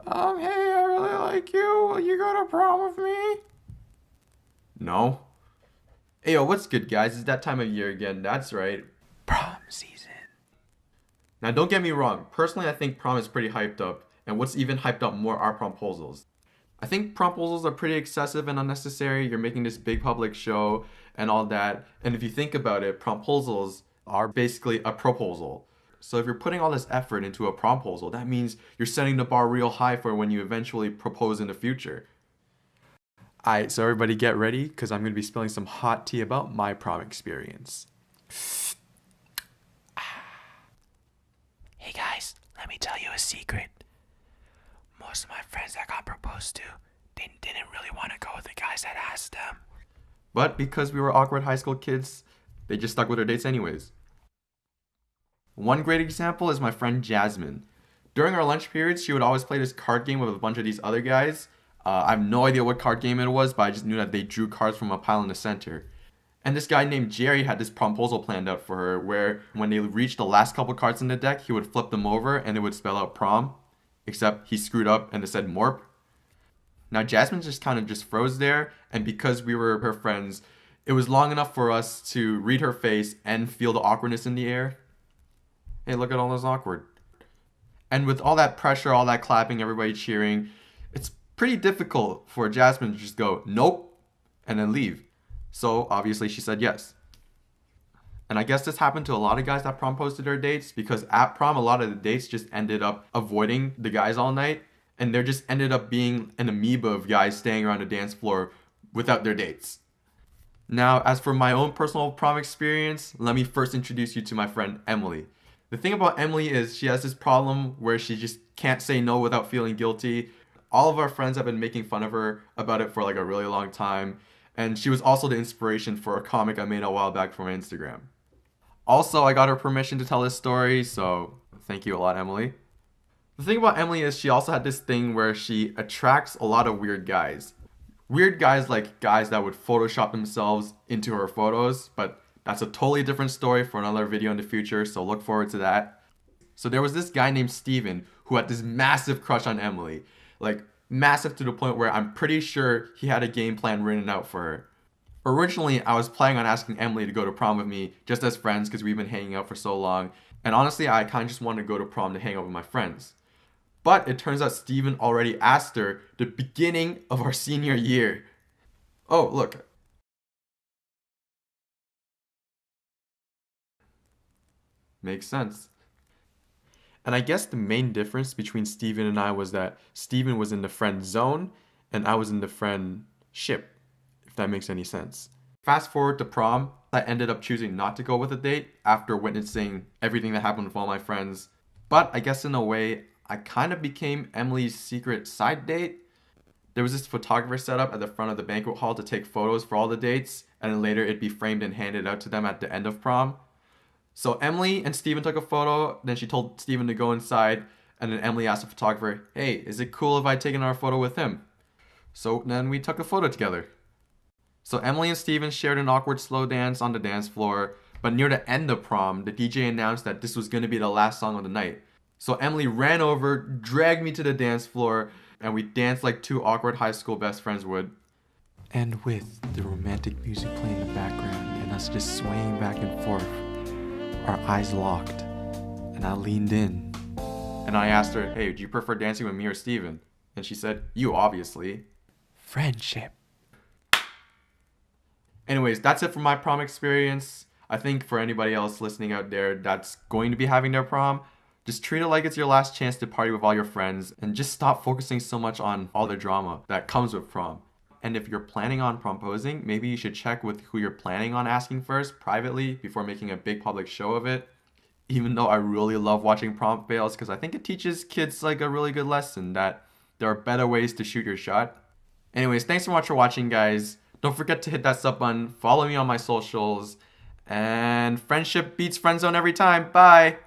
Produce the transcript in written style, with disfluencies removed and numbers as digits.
Hey, I really like you. Will you go to prom with me? No. Hey, yo, what's good, guys? It's that time of year again. That's right. Prom season. Now, don't get me wrong. Personally, I think prom is pretty hyped up. And what's even hyped up more are promposals. I think promposals are pretty excessive and unnecessary. You're making this big public show and all that. And if you think about it, promposals are basically a proposal. So if you're putting all this effort into a promposal, that means you're setting the bar real high for when you eventually propose in the future. Alright, so everybody get ready because I'm going to be spilling some hot tea about my prom experience. Hey guys, let me tell you a secret. Most of my friends that got proposed to, they didn't really want to go with the guys that asked them. But because we were awkward high school kids, they just stuck with their dates anyways. One great example is my friend Jasmine. During our lunch periods, she would always play this card game with a bunch of these other guys. I have no idea what card game it was, but I just knew that they drew cards from a pile in the center. And this guy named Jerry had this promposal planned out for her where when they reached the last couple cards in the deck, he would flip them over and it would spell out prom. Except he screwed up and it said morp. Now Jasmine just kind of just froze there, and because we were her friends, it was long enough for us to read her face and feel the awkwardness in the air. Hey, look at all those awkward. And with all that pressure, all that clapping, everybody cheering, it's pretty difficult for Jasmine to just go, nope, and then leave. So obviously she said yes. And I guess this happened to a lot of guys that proposed to their dates because at prom, a lot of the dates just ended up avoiding the guys all night. And there just ended up being an amoeba of guys staying around the dance floor without their dates. Now, as for my own personal prom experience, let me first introduce you to my friend Emily. The thing about Emily is she has this problem where she just can't say no without feeling guilty. All of our friends have been making fun of her about it for like a really long time. And she was also the inspiration for a comic I made a while back for my Instagram. Also, I got her permission to tell this story, so thank you a lot, Emily. The thing about Emily is she also had this thing where she attracts a lot of weird guys. Weird guys like guys that would Photoshop themselves into her photos, but that's a totally different story for another video in the future, so look forward to that. So there was this guy named Steven who had this massive crush on Emily. Like, massive to the point where I'm pretty sure he had a game plan written out for her. Originally, I was planning on asking Emily to go to prom with me just as friends because we've been hanging out for so long. And honestly, I kind of just wanted to go to prom to hang out with my friends. But it turns out Steven already asked her the beginning of our senior year. Oh, look. Makes sense. And I guess the main difference between Steven and I was that Steven was in the friend zone and I was in the friend ship, if that makes any sense. Fast forward to prom, I ended up choosing not to go with a date after witnessing everything that happened with all my friends. But I guess in a way, I kind of became Emily's secret side date. There was this photographer set up at the front of the banquet hall to take photos for all the dates, and then later it'd be framed and handed out to them at the end of prom. So Emily and Steven took a photo, then she told Steven to go inside, and then Emily asked the photographer, hey, is it cool if I take our photo with him? So then we took a photo together. So Emily and Steven shared an awkward slow dance on the dance floor, but near the end of prom, the DJ announced that this was going to be the last song of the night. So Emily ran over, dragged me to the dance floor, and we danced like two awkward high school best friends would. And with the romantic music playing in the background and us just swaying back and forth, our eyes locked, and I leaned in. And I asked her, hey, do you prefer dancing with me or Steven? And she said, you obviously. Friendship. Anyways, that's it for my prom experience. I think for anybody else listening out there that's going to be having their prom, just treat it like it's your last chance to party with all your friends and just stop focusing so much on all the drama that comes with prom. And if you're planning on proposing, maybe you should check with who you're planning on asking first privately before making a big public show of it. Even though I really love watching prom fails because I think it teaches kids like a really good lesson that there are better ways to shoot your shot. Anyways, thanks so much for watching, guys. Don't forget to hit that sub button, follow me on my socials, and friendship beats friend zone every time. Bye!